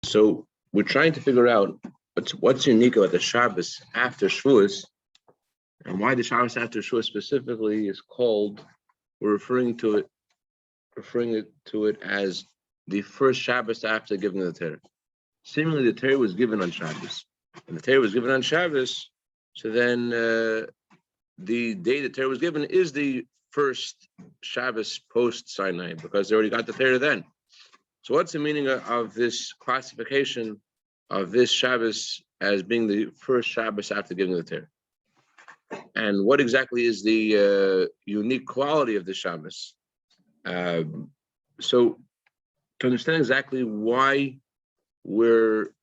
So we're trying to figure out what's unique about the Shabbos after Shavuos, and why the Shabbos after Shavuos specifically is called. We're referring to it as the first Shabbos after giving the Torah. Seemingly, the Torah was given on Shabbos, and the Torah was given on Shabbos. So then, the day the Torah was given is the first Shabbos post Sinai, because they already got the Torah then. So, what's the meaning of this classification of this Shabbos as being the first Shabbos after giving the Torah? And what exactly is the unique quality of the Shabbos? So, to understand exactly why we're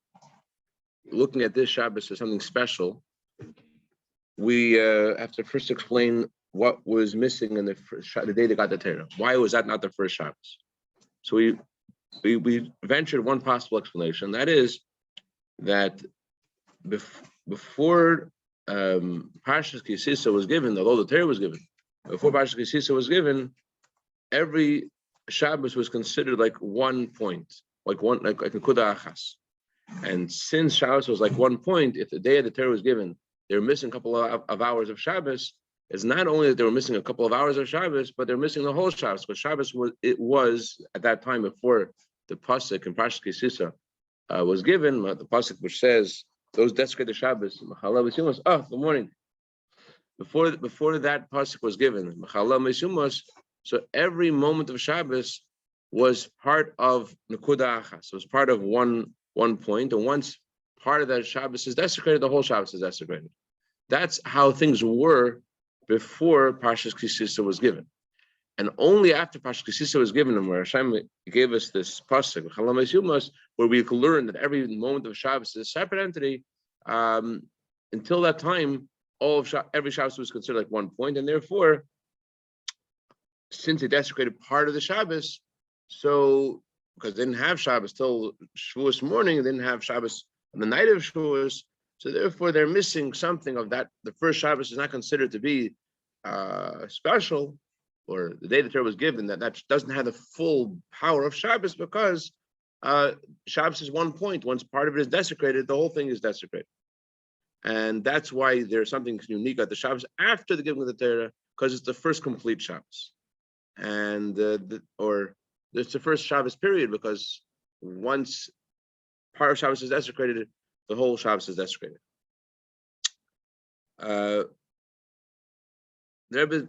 looking at this Shabbos as something special, we have to first explain what was missing in the day they got the Torah. Why was that not the first Shabbos? So we ventured one possible explanation. That is that before Parshas Kisisa was given, although the Torah was given, before Parshas Kisisa was given, every Shabbos was considered like one point, like a Kuda Achas. And since Shabbos was like 1 point, if the day of the Torah was given, they were missing a couple of hours of Shabbos. It's not only that they were missing a couple of hours of Shabbos, but they're missing the whole Shabbos, because Shabbos was at that time before the pasuk in Parshas Kisisa was given, the pasuk which says those desecrate the Shabbos. Oh, good morning. Before that pasuk was given, so every moment of Shabbos was part of Nekuda Achas. So it was part of one point, and once part of that Shabbos is desecrated, the whole Shabbos is desecrated. That's how things were before Parshas Kisisa was given. And only after Parshas Kisisa was given, and where Hashem gave us this pasuk, where we could learn that every moment of Shabbos is a separate entity, until that time, every Shabbos was considered like 1 point, and therefore, since they desecrated part of the Shabbos, so because they didn't have Shabbos till Shavuos morning, they didn't have Shabbos on the night of Shavuos, so therefore they're missing something of that. The first Shabbos is not considered to be special, or the day the Torah was given, that doesn't have the full power of Shabbos, because Shabbos is 1 point. Once part of it is desecrated, the whole thing is desecrated. And that's why there's something unique at the Shabbos after the giving of the Torah, because it's the first complete Shabbos. And it's the first Shabbos period, because once part of Shabbos is desecrated, the whole Shabbos is desecrated. The Rebbe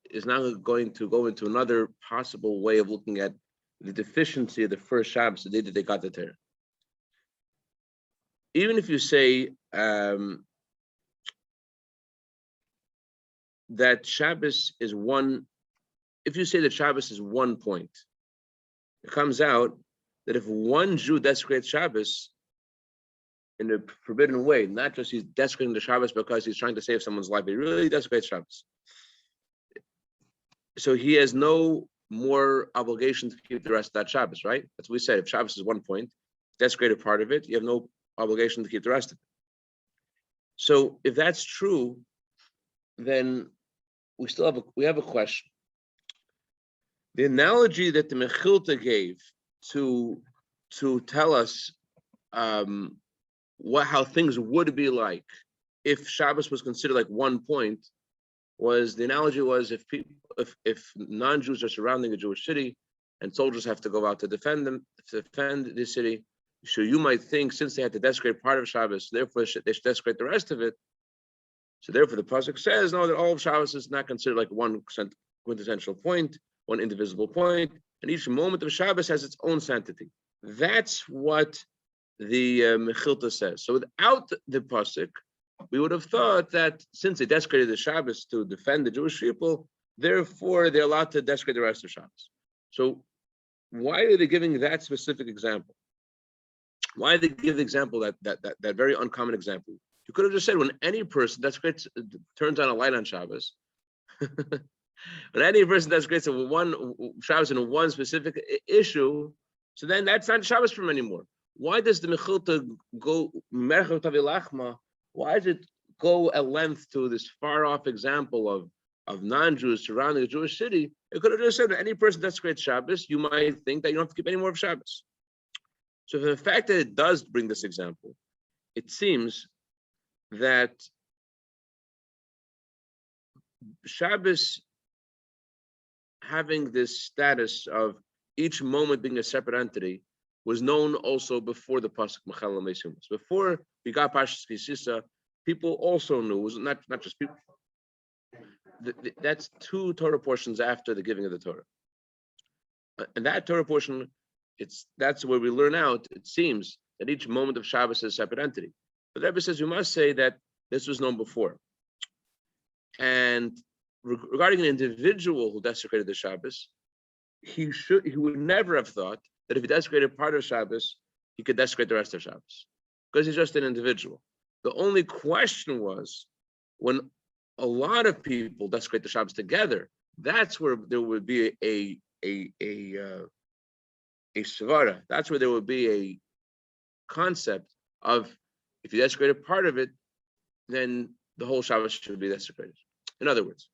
is now going to go into another possible way of looking at the deficiency of the first Shabbos, the day that they got the Torah. Even if you say that Shabbos is one, if you say that Shabbos is 1 point, it comes out that if one Jew desecrates Shabbos in a forbidden way, not just he's desecrating the Shabbos because he's trying to save someone's life, but he really desecrates Shabbos. So he has no more obligation to keep the rest of that Shabbos, right? That's what we said. If Shabbos is 1 point, desecrated part of it, you have no obligation to keep the rest of it. So if that's true, then we have a question. The analogy that the Mechilta gave to tell us how things would be like if Shabbos was considered like 1 point, the analogy was if non-Jews are surrounding a Jewish city and soldiers have to go out to defend the city, so you might think, since they had to desecrate part of Shabbos, therefore they should desecrate the rest of it. So therefore the pasuk says, no, that all of Shabbos is not considered like one quintessential point, one indivisible point, and each moment of Shabbos has its own sanctity. That's what the Mechilta says. So without the pasuk, we would have thought that since they desecrated the Shabbos to defend the Jewish people, therefore they're allowed to desecrate the rest of Shabbos. So why are they giving that specific example? Why did they give the example, that very uncommon example? You could have just said, when any person desecrates, turns on a light on Shabbos, when any person desecrates one Shabbos in one specific issue, so then that's not Shabbos for him anymore. Why does the Mechilta go Merchav Tavilachma? Why does it go at length to this far-off example of non-Jews surrounding a Jewish city? It could have just said that any person desecrates Shabbos, you might think that you don't have to keep any more of Shabbos. So the fact that it does bring this example, it seems that Shabbos having this status of each moment being a separate entity was known also before the pasuk Mechal Meisumas. Before we got Parshas Kisisa, people also knew, it was not just people. That's 2 Torah portions after the giving of the Torah. And that Torah portion, that's where we learn out, it seems, that each moment of Shabbos is a separate entity. But the Rebbe says you must say that this was known before. And regarding an individual who desecrated the Shabbos, he would never have thought that if he desecrated part of Shabbos, he could desecrate the rest of Shabbos, because he's just an individual. The only question was, when a lot of people desecrate the Shabbos together, that's where there would be a svara. That's where there would be a concept of, if you desecrate a part of it, then the whole Shabbos should be desecrated. In other words,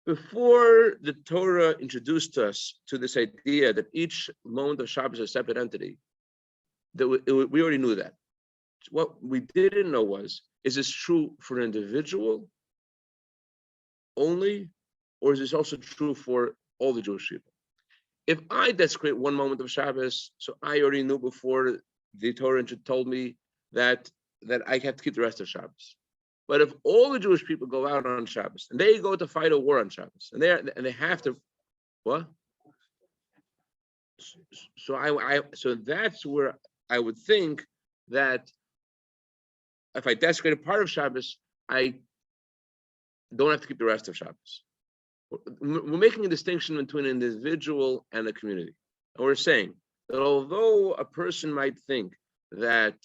before the Torah introduced us to this idea that each moment of Shabbos is a separate entity, we already knew that. What we didn't know was, is this true for an individual only, or is this also true for all the Jewish people? If I desecrate one moment of Shabbos, so I already knew before the Torah told me that I have to keep the rest of Shabbos. But if all the Jewish people go out on Shabbos and they go to fight a war on Shabbos, and they have to, what? So that's where I would think that if I desecrate a part of Shabbos, I don't have to keep the rest of Shabbos. We're making a distinction between an individual and a community. And we're saying that although a person might think that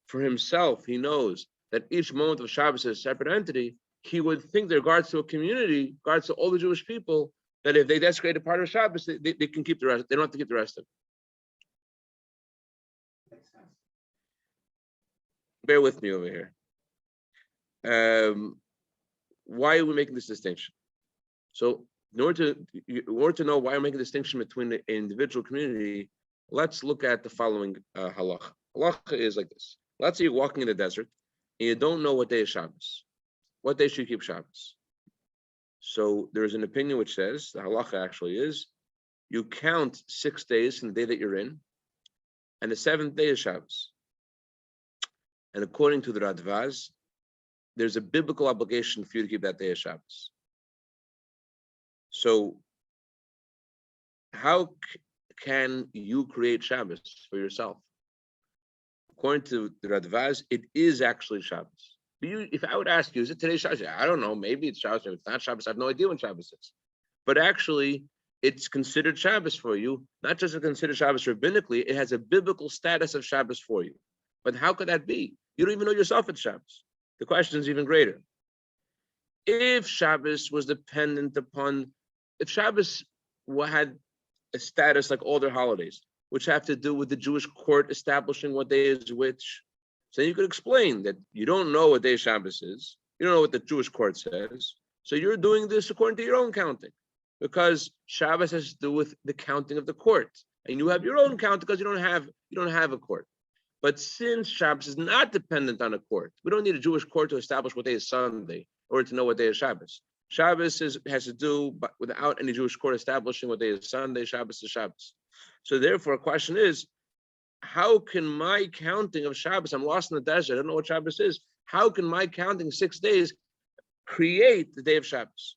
for himself, he knows that each moment of Shabbos is a separate entity, he would think that regards to a community, regards to all the Jewish people, that if they desecrate a part of Shabbos, they can keep the rest. They don't have to keep the rest of it. Bear with me over here. Why are we making this distinction? So in order to know why I'm making a distinction between the individual community, let's look at the following halacha. Halacha is like this. Let's say you're walking in the desert and you don't know what day is Shabbos. What day should you keep Shabbos? So there is an opinion which says, the halacha actually is, you count 6 days from the day that you're in, and the 7th day is Shabbos. And according to the Radvaz, there's a biblical obligation for you to keep that day of Shabbos. So how can you create Shabbos for yourself? According to the Radvaz, it is actually Shabbos. If I would ask you, is it today's Shabbos? I don't know, maybe it's Shabbos, maybe it's not Shabbos, I have no idea when Shabbos is. But actually, it's considered Shabbos for you, not just considered Shabbos rabbinically, it has a biblical status of Shabbos for you. But how could that be? You don't even know yourself it's Shabbos. The question is even greater. If Shabbos was dependent upon, if Shabbos had a status like all their holidays, which have to do with the Jewish court establishing what day is which, so you could explain that you don't know what day Shabbos is, you don't know what the Jewish court says, so you're doing this according to your own counting, because Shabbos has to do with the counting of the court, and you have your own count because you don't have a court. But since Shabbos is not dependent on a court, we don't need a Jewish court to establish what day is Sunday in order to know what day is Shabbos. Shabbos has to do without any Jewish court establishing what day is Sunday. Shabbos is Shabbos. So therefore, a question is, how can my counting of Shabbos, I'm lost in the desert, I don't know what Shabbos is, how can my counting 6 days create the day of Shabbos?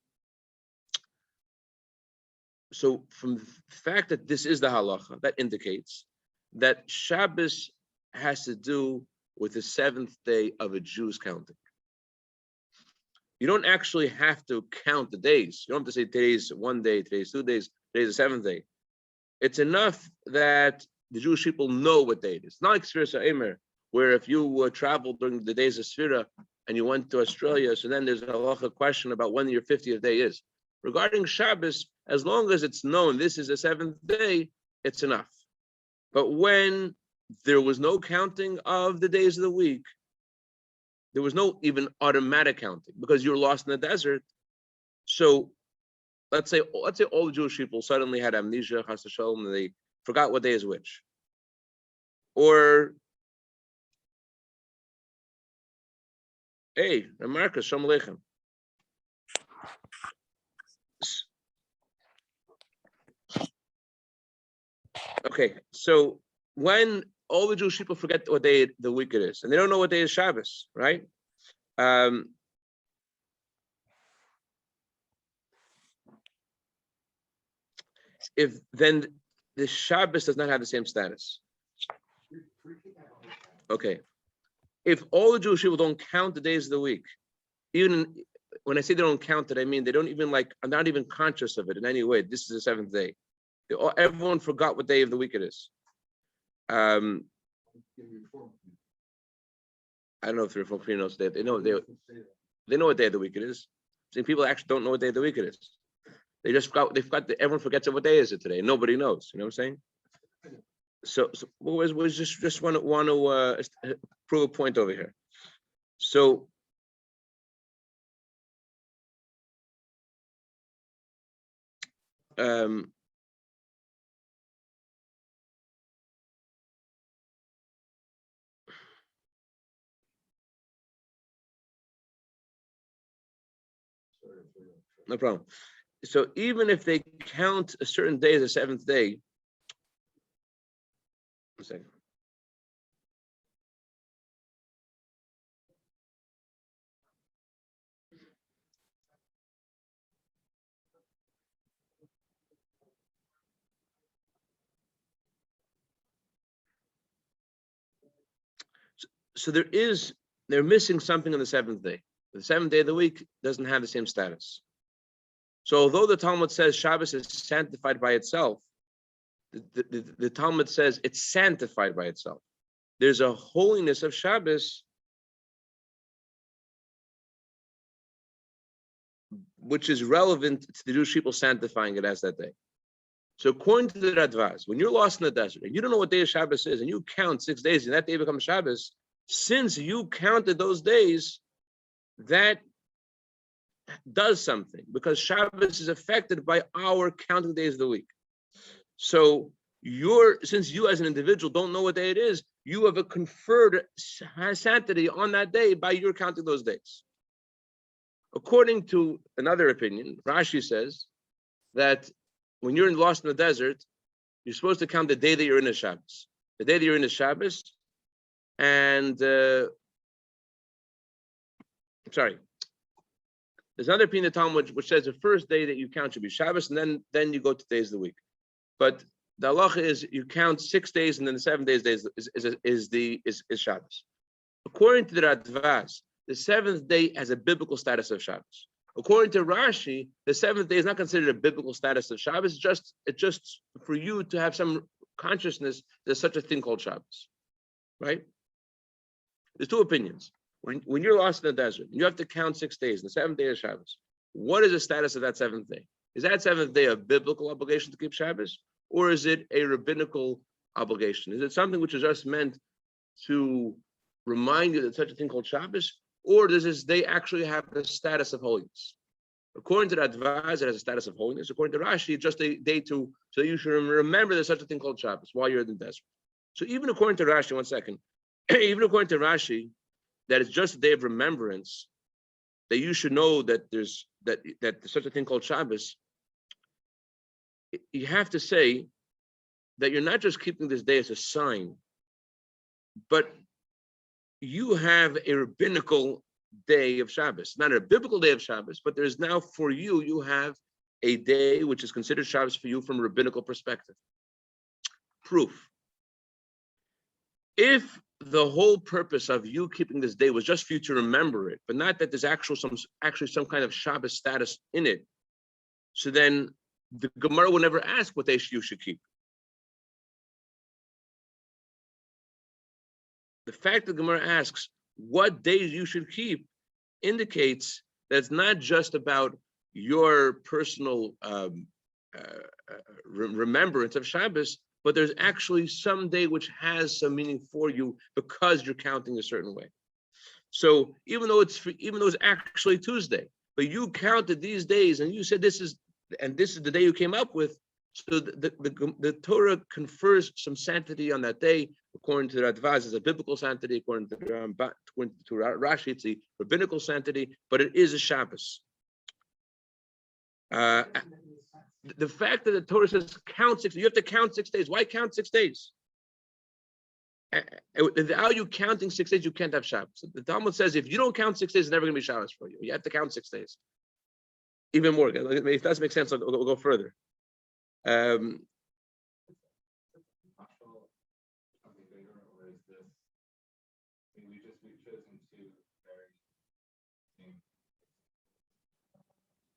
So from the fact that this is the halacha, that indicates that Shabbos has to do with the 7th day of a Jew's counting. You don't actually have to count the days. You don't have to say today's 1 day, today's 2 days, today's the 7th day. It's enough that the Jewish people know what day it is. Not like Sfira Sa'emer, where if you traveled during the days of Sfira and you went to Australia, so then there's a halacha question about when your 50th day is. Regarding Shabbos, as long as it's known this is the 7th day, it's enough. But when there was no counting of the days of the week, there was no even automatic counting because you were lost in the desert. So let's say all the Jewish people suddenly had amnesia, chas v'shalom, and they forgot what day is which. Or, hey, Marcus, Shalom Aleichem. Okay, so when all the Jewish people forget what day of the week it is, and they don't know what day is Shabbos, right? If then the Shabbos does not have the same status. Okay, if all the Jewish people don't count the days of the week, even when I say they don't count it, I mean they don't even are not even conscious of it in any way. This is the seventh day. Everyone forgot what day of the week it is. I don't know if the Reform Community knows that. They know what day of the week it is. See, people actually don't know what day of the week it is. They forgot that everyone forgets what day is it today. Nobody knows. You know what I'm saying? So we just want to prove a point over here. So no problem. So even if they count a certain day as a seventh day, one second. So they're missing something on the seventh day. The seventh day of the week doesn't have the same status. So although the Talmud says Shabbos is sanctified by itself, the Talmud says it's sanctified by itself. There's a holiness of Shabbos which is relevant to the Jewish people sanctifying it as that day. So according to the Radvaz, when you're lost in the desert and you don't know what day of Shabbos is, and you count 6 days and that day becomes Shabbos, since you counted those days, that does something, because Shabbos is affected by our counting days of the week. So since you as an individual don't know what day it is, you have a conferred sanctity on that day by your counting those days. According to another opinion, Rashi says that when you're lost in the desert, you're supposed to count the day that you're in the Shabbos. The day that you're in the Shabbos, and sorry, there's another opinion in the Talmud which says the first day that you count should be Shabbos, and then you go to days of the week. But the halacha is you count 6 days, and then the 7 days is Shabbos. According to the Radvaz, the seventh day has a biblical status of Shabbos. According to Rashi, the seventh day is not considered a biblical status of Shabbos. It's just for you to have some consciousness there's such a thing called Shabbos, right? There's two opinions. When you're lost in the desert, you have to count 6 days. The seventh day is Shabbos. What is the status of that seventh day? Is that seventh day a biblical obligation to keep Shabbos, or is it a rabbinical obligation? Is it something which is just meant to remind you that such a thing called Shabbos, or does this day actually have the status of holiness? According to the Advaz, it has a status of holiness. According to Rashi, it's just a day so you should remember there's such a thing called Shabbos while you're in the desert. So even according to Rashi, one second, even according to Rashi, that it's just a day of remembrance, that you should know that there's such a thing called Shabbos. You have to say that you're not just keeping this day as a sign, but you have a rabbinical day of Shabbos, not a biblical day of Shabbos, but there's now for you have a day which is considered Shabbos for you from a rabbinical perspective. Proof. If the whole purpose of you keeping this day was just for you to remember it, but not that there's actually some kind of Shabbos status in it, so then the Gemara will never ask what day you should keep. The fact that the Gemara asks what days you should keep indicates that it's not just about your personal remembrance of Shabbos, but there's actually some day which has some meaning for you because you're counting a certain way. So even though it's actually Tuesday, but you counted these days and you said this is the day you came up with, So the Torah confers some sanctity on that day, according to the Radvaz, it's a biblical sanctity. According to Rashi, it's a rabbinical sanctity, but it is a Shabbos. The fact that the Torah says count 6, you have to count 6 days. Why count 6 days? Without you counting 6 days, you can't have Shabbos. The Talmud says if you don't count 6 days, it's never going to be Shabbos for you. You have to count 6 days. Even more. If it doesn't make sense, we'll go further.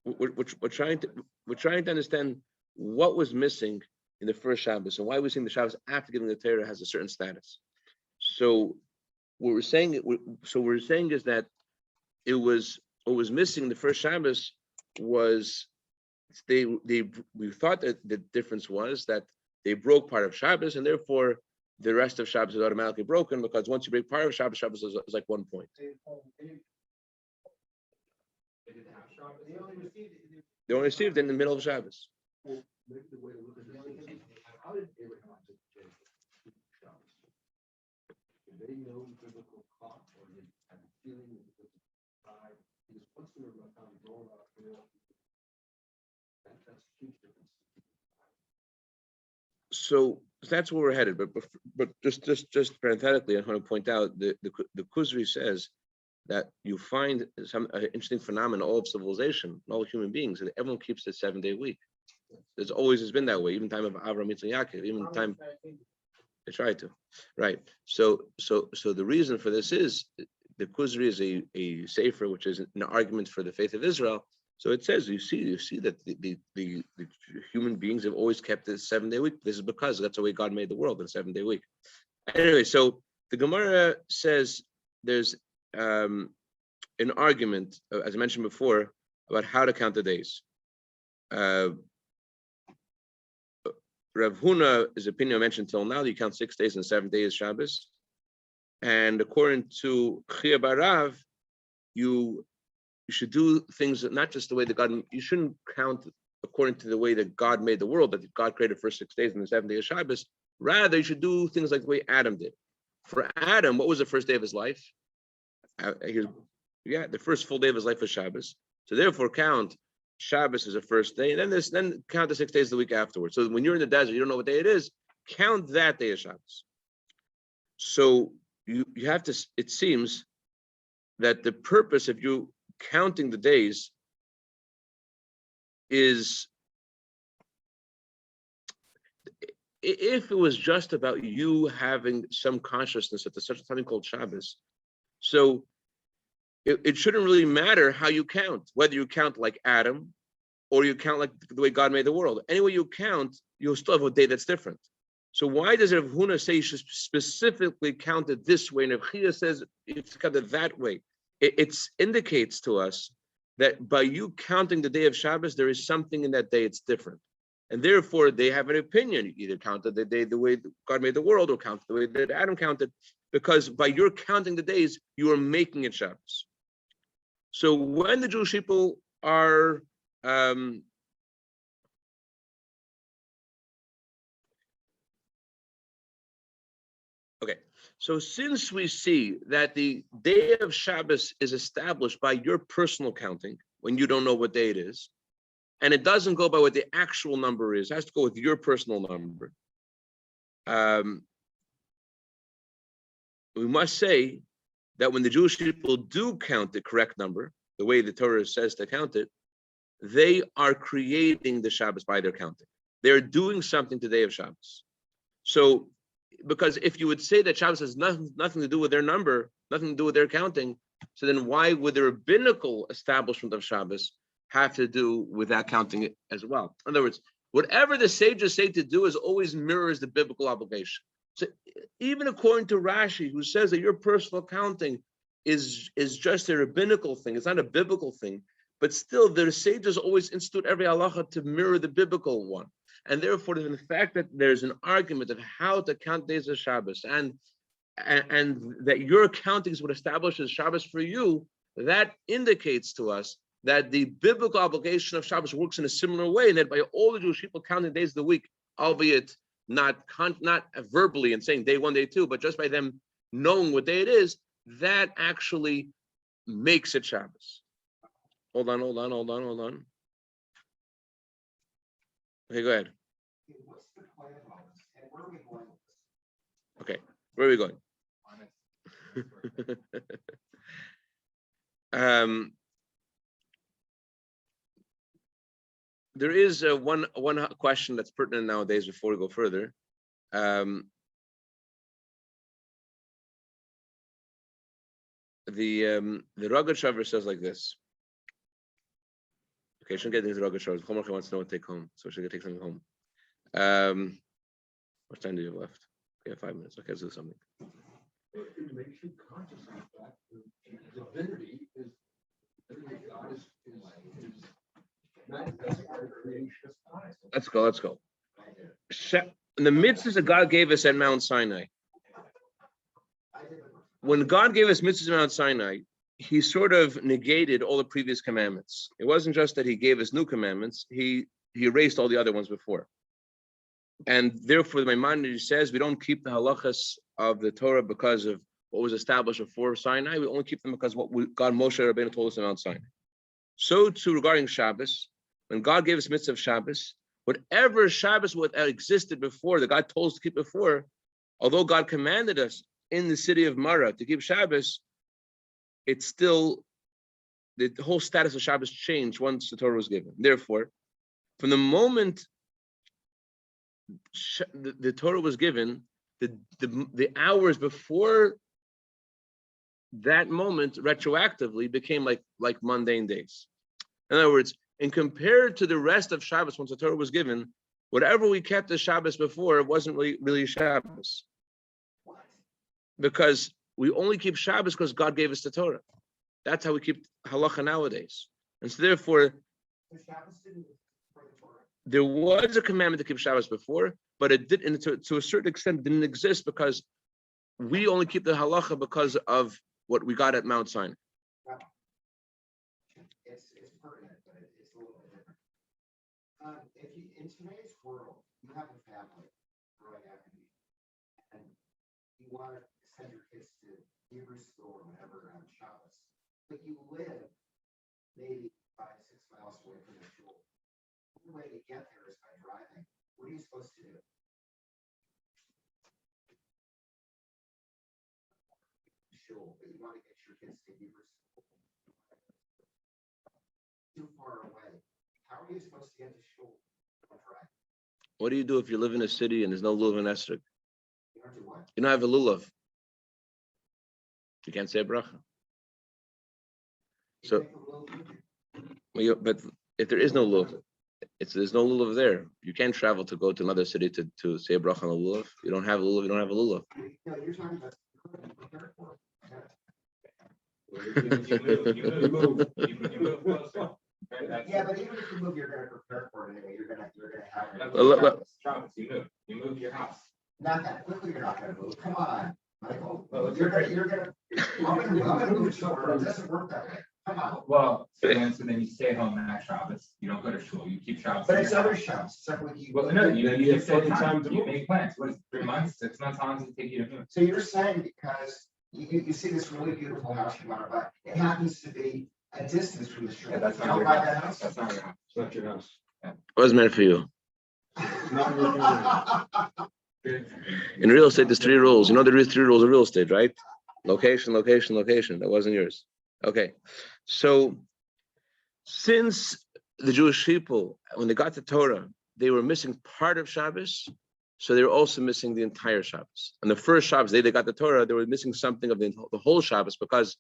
We're trying to understand what was missing in the first Shabbos and why we're saying the Shabbos after giving the Torah has a certain status. So what we're saying is that it was what was missing in the first Shabbos was we thought that the difference was that they broke part of Shabbos and therefore the rest of Shabbos is automatically broken, because once you break part of Shabbos, Shabbos is like 1 point. They only received in the middle of Shabbos. So that's where we're headed. But just parenthetically, I want to point out the Kuzri says that you find some interesting phenomenon in all of civilization, in all human beings, that everyone keeps the 7-day week. There's always has been that way, even time of Avraham, Yitzchak, Yaakov, even time they try to, right? So the reason for this is the Kuzri is a sefer which is an argument for the faith of Israel. So it says you see that the human beings have always kept the 7-day week. This is because that's the way God made the world, in a 7-day week. Anyway, so the Gemara says there's an argument, as I mentioned before, about how to count the days. Rav Huna's opinion I mentioned till now, you count 6 days and 7 days Shabbos. And according to Chia Barav, you should do things not just the way that God, you shouldn't count according to the way that God made the world, that God created for 6 days and the 7th day of Shabbos. Rather, you should do things like the way Adam did. For Adam, what was the first day of his life? The first full day of his life was Shabbos. So therefore, count Shabbos as the first day, and then count the 6 days the week afterwards. So when you're in the desert, you don't know what day it is, count that day of Shabbos. So you have to, it seems that the purpose of you counting the days is, if it was just about you having some consciousness that there's such a thing called Shabbos, so it shouldn't really matter how you count, whether you count like Adam or you count like the way God made the world. Any way you count, you'll still have a day that's different. So why does Rav Huna say you should specifically count it this way, and Rav Chia says it's counted that way? It indicates to us that by you counting the day of Shabbos, there is something in that day it's different. And therefore, they have an opinion. You either counted the day the way God made the world or count the way that Adam counted, because by your counting the days, you are making it Shabbos. So when the Jewish people are okay, so since we see that the day of Shabbos is established by your personal counting, when you don't know what day it is, and it doesn't go by what the actual number is, it has to go with your personal number. We must say that when the Jewish people do count the correct number, the way the Torah says to count it, they are creating the Shabbos by their counting. They're doing something to the day of Shabbos. So, because if you would say that Shabbos has nothing to do with their number, nothing to do with their counting, so then why would the rabbinical establishment of Shabbos have to do with that counting as well? In other words, whatever the sages say to do is always mirrors the biblical obligation. So even according to Rashi, who says that your personal counting is just a rabbinical thing, it's not a biblical thing, but still the sages always institute every halacha to mirror the biblical one. And therefore, the fact that there's an argument of how to count days of Shabbos and that your counting is what establishes Shabbos for you, that indicates to us that the biblical obligation of Shabbos works in a similar way, and that by all the Jewish people counting days of the week, albeit not verbally and saying day one, day two, but just by them knowing what day it is, that actually makes it Shabbos. Hold on. Okay, go ahead. What's the point of all this? And where are we going with this? Okay, where are we going? There is one question that's pertinent nowadays before we go further. The Ragat Shavar says like this. Okay, I shouldn't get into the Ragat Shavar. Homework wants to know what to take home, so I should take something home. What time do you have left? Okay, 5 minutes. Okay, let's do something. It makes you conscious of the fact that divinity is God is manifesting our creation as God. Let's go. In the mitzvahs that God gave us at Mount Sinai, when God gave us mitzvahs at Mount Sinai, he sort of negated all the previous commandments. It wasn't just that he gave us new commandments, he erased all the other ones before. And therefore, the Maimonides says we don't keep the halachas of the Torah because of what was established before Sinai. We only keep them because what God Moshe Rabbeinu told us on Mount Sinai. So too regarding Shabbos, when God gave us mitzvah of Shabbos, whatever Shabbos existed before, that God told us to keep before, although God commanded us in the city of Mara to keep Shabbos, it's still, the whole status of Shabbos changed once the Torah was given. Therefore, from the moment the Torah was given, the hours before that moment retroactively became like mundane days. In other words, and compared to the rest of Shabbos, once the Torah was given, whatever we kept as Shabbos before, it wasn't really Shabbos. Because we only keep Shabbos because God gave us the Torah. That's how we keep halacha nowadays. And so therefore, there was a commandment to keep Shabbos before, but it did, and to a certain extent, didn't exist because we only keep the halacha because of what we got at Mount Sinai. It's pertinent, but it's a little bit different. If you, in today's world, you have a family growing up, and you want to send your kids to Hebrew school or whatever on Shabbos, but you live maybe 5 to 6 miles away from the school. The only way to get there is by driving. What are you supposed to do? Shul, but you want to get your kids to Hebrew school. Too far away. How are you supposed to get to shul? What do you do if you live in a city and there's no lulav in Esrog? You don't do what? You don't have a lulav. You can't say a bracha. So, but if there is no lulav, there's no lulav there. You can't travel to go to another city to say a bracha on a lulav. You don't have a lulav. You don't have a lulav. No, you're talking about prepare for it. You move. Yeah, but even if you move, you're going to prepare for it anyway. You're going to have Well, Shabbos, you move your house. not that quickly. You're not going to move. Come on, Michael. You're going to. I'm going to move short. It doesn't work that way. Come on. Well, so then you stay home at Shabbos. You don't go to shul. You keep Shabbos. But it's other Shabbos. It's like you. Well, no, you have plenty time to You move. make plans. What is it, 3 months, 6 months? How long does it take you to move? So you're saying because you see this really beautiful house you want to buy, it happens to be a distance from the shul. Yeah, that's You not don't your buy house. that house. That's not your house. It's not your house. It was meant for you. Not your In real estate, there's 3 rules. You know there is 3 rules of real estate, right? Location, location, location. That wasn't yours. Okay. So since the Jewish people, when they got the Torah, they were missing part of Shabbos, so they were also missing the entire Shabbos. And the first Shabbos, they got the Torah, they were missing something of the whole Shabbos because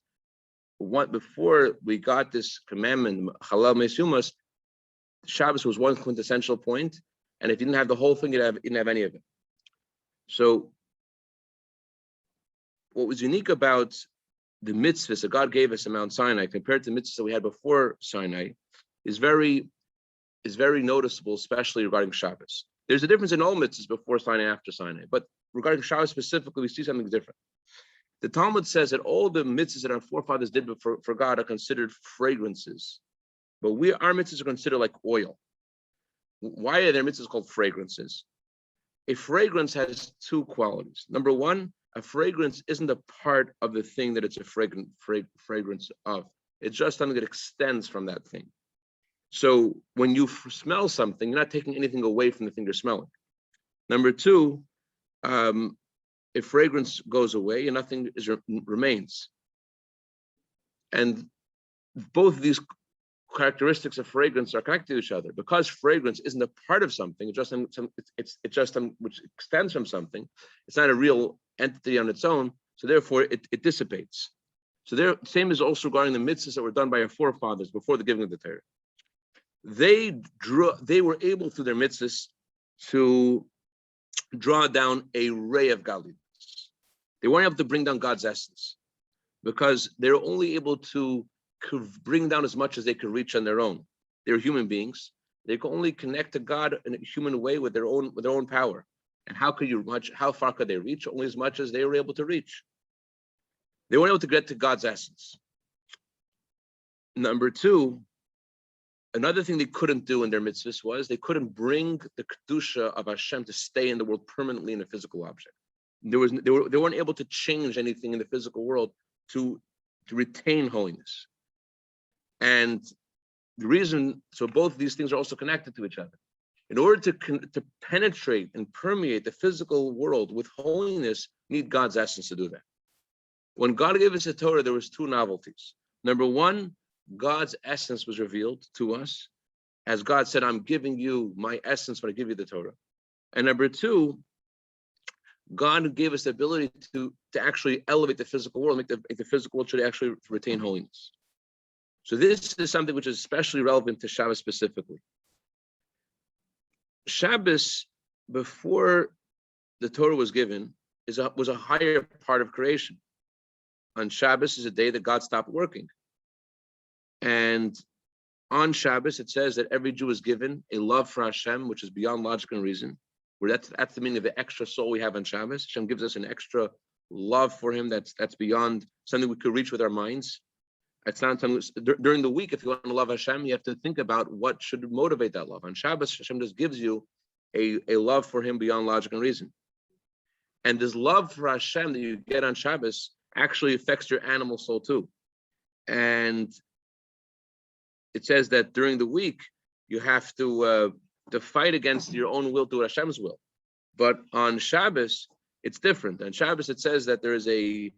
before we got this commandment, Halal Mesumas, Shabbos was one quintessential point, and if you didn't have the whole thing, you didn't have any of it. So what was unique about the mitzvahs that God gave us in Mount Sinai compared to the mitzvahs that we had before Sinai is very noticeable, especially regarding Shabbos. There's a difference in all mitzvahs before Sinai and after Sinai, but regarding Shabbos specifically, we see something different. The Talmud says that all the mitzvahs that our forefathers did for God are considered fragrances But our mitzvahs are considered like oil. Why are their mitzvahs called fragrances? A fragrance has two qualities. Number one, a fragrance isn't a part of the thing that it's a fragrance of. It's just something that extends from that thing. So when you smell something, you're not taking anything away from the thing you're smelling. Number two, if fragrance goes away and nothing remains. And both of these characteristics of fragrance are connected to each other. Because fragrance isn't a part of something, it's just which extends from something. It's not a real entity on its own, so therefore it dissipates. So same is also regarding the mitzvahs that were done by our forefathers before the giving of the Torah. They were able through their mitzvahs to draw down a ray of godliness. They weren't able to bring down God's essence because they were only able to bring down as much as they could reach on their own. They're human beings. They can only connect to God in a human way with their own power. And how far could they reach? Only as much as they were able to reach. They weren't able to get to God's essence. Number two, another thing they couldn't do in their mitzvahs was they couldn't bring the kedusha of Hashem to stay in the world permanently in a physical object. They weren't able to change anything in the physical world to retain holiness. And the reason, so both of these things are also connected to each other. In order to penetrate and permeate the physical world with holiness, you need God's essence to do that. When God gave us the Torah, there was two novelties. Number one, God's essence was revealed to us. As God said, I'm giving you my essence when I give you the Torah. And number two, God gave us the ability to actually elevate the physical world, make the physical world should actually retain holiness. So this is something which is especially relevant to Shabbos specifically. Shabbos, before the Torah was given, was a higher part of creation. On Shabbos is a day that God stopped working. And on Shabbos, it says that every Jew is given a love for Hashem, which is beyond logic and reason. Where that's the meaning of the extra soul we have on Shabbos. Hashem gives us an extra love for him that's beyond something we could reach with our minds. It's not something during the week. If you want to love Hashem, you have to think about what should motivate that love. On Shabbos, Hashem just gives you a love for him beyond logic and reason. And this love for Hashem that you get on Shabbos actually affects your animal soul too. And it says that during the week, you have to fight against your own will to Hashem's will. But on Shabbos, it's different. On Shabbos, it says that there's a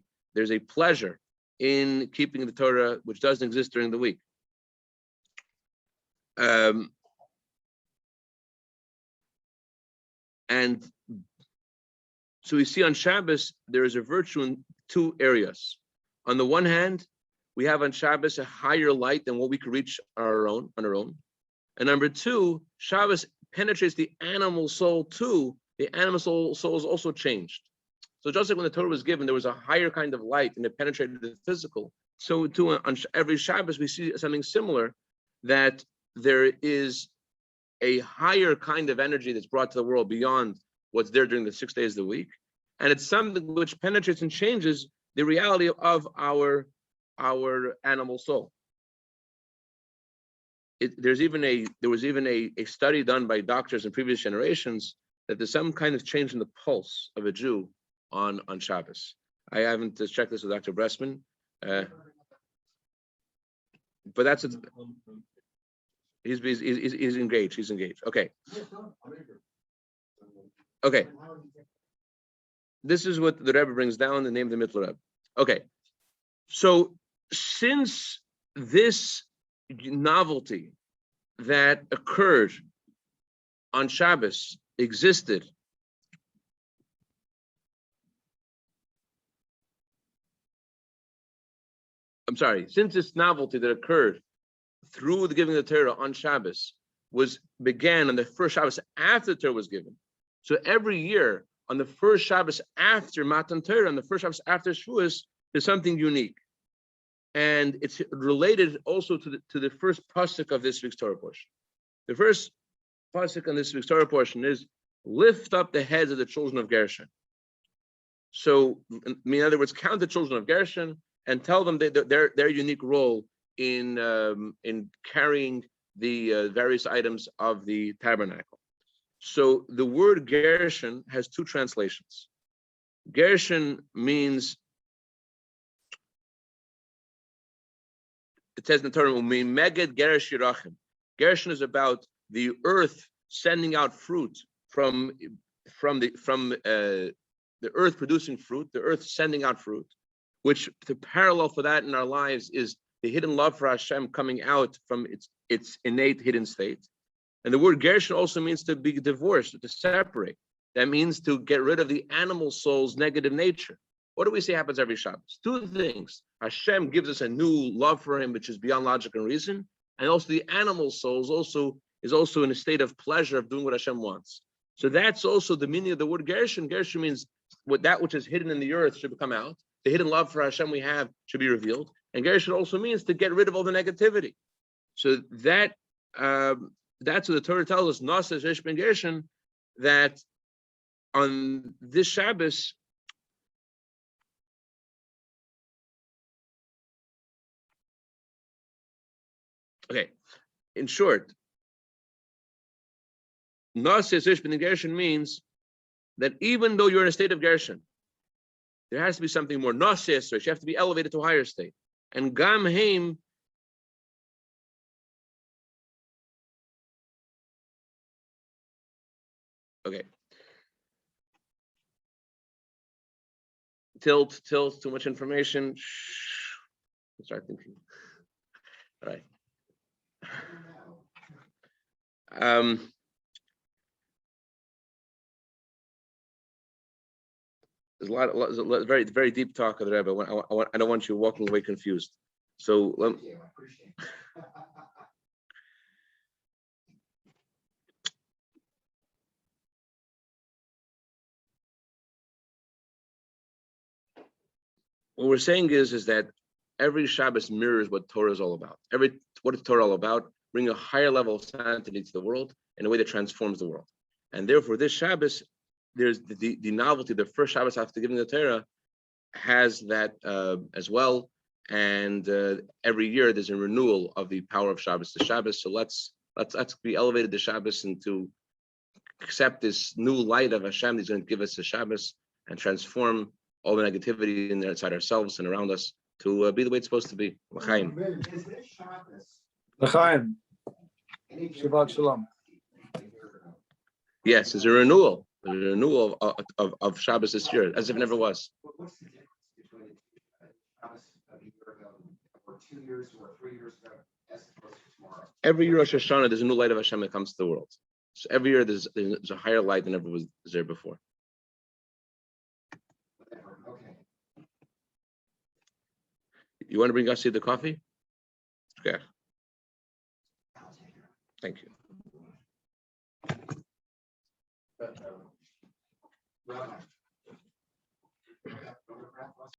pleasure in keeping the Torah, which doesn't exist during the week. And so we see on Shabbos, there is a virtue in two areas. On the one hand, we have on Shabbos a higher light than what we could reach on our own. And number two, Shabbos penetrates the animal soul too. The animal soul is also changed. So just like when the Torah was given, there was a higher kind of light and it penetrated the physical. So too on every Shabbos, we see something similar, that there is a higher kind of energy that's brought to the world beyond what's there during the 6 days of the week. And it's something which penetrates and changes the reality of our animal soul. There was even a study done by doctors in previous generations that there's some kind of change in the pulse of a Jew on Shabbos. I haven't checked this with Dr. Bressman, but that's he's engaged. He's engaged. Okay. Okay. This is what the Rebbe brings down, the name of the Mittler Rebbe. Okay. So since this novelty that occurred on Shabbos existed, since this novelty that occurred through the giving of the Torah on Shabbos began on the first Shabbos after the Torah was given. So every year on the first Shabbos after Matan Torah, on the first Shabbos after Shavuos, there's something unique. And it's related also to the first pasuk of this week's Torah portion. The first pasuk on this week's Torah portion is, lift up the heads of the children of Gershon. So, in other words, count the children of Gershon and tell them their unique role in carrying the various items of the tabernacle. So the word Gershon has two translations. Gershon means, it says in the Torah, Meged Geresh Yirachim. Gershon is about the earth sending out fruit from the earth producing fruit, the earth sending out fruit, which the parallel for that in our lives is the hidden love for Hashem coming out from its innate hidden state. And the word Gershon also means to be divorced, to separate. That means to get rid of the animal soul's negative nature. What do we say happens every Shabbos? Two things. Hashem gives us a new love for him, which is beyond logic and reason. And also the animal soul is also in a state of pleasure of doing what Hashem wants. So that's also the meaning of the word Gershon. Gershon means that which is hidden in the earth should come out. The hidden love for Hashem we have should be revealed. And Gershon also means to get rid of all the negativity. So that's what the Torah tells us, Nasa Shesh Ben Gershon, that on this Shabbos, okay, in short, Nasa Shesh Ben Gershon means that even though you're in a state of Gershon, there has to be something more. Nasa Shesh, you have to be elevated to a higher state. And Gam Haim, okay. Tilt, too much information. Shh. Start thinking. All right. There's a lot, very, very deep talk of the Rebbe. I don't want you walking away confused. So Thank you, I appreciate it. what we're saying is that every Shabbos mirrors what Torah is all about. What is Torah all about? Bring a higher level of sanctity to the world in a way that transforms the world. And therefore, this Shabbos, there's the novelty. The first Shabbos after giving the Torah has that as well. And every year there's a renewal of the power of Shabbos to Shabbos. So let's be elevated to Shabbos and to accept this new light of Hashem that's going to give us a Shabbos and transform all the negativity inside ourselves and around us to be the way it's supposed to be. L'chaim. Is this Shabbos? L'chaim. Any Shabbat shalom. Yes, there's a renewal of Shabbos this year, as if it never was. What's the difference between Shabbos of a year ago, or 2 years, or 3 years ago, as opposed to tomorrow? Every year Rosh Hashanah, there's a new light of Hashem that comes to the world. So every year there's a higher light than ever was there before. Whatever, okay. You want to bring us the coffee? Okay. I'll take it. Thank you. Rabbi.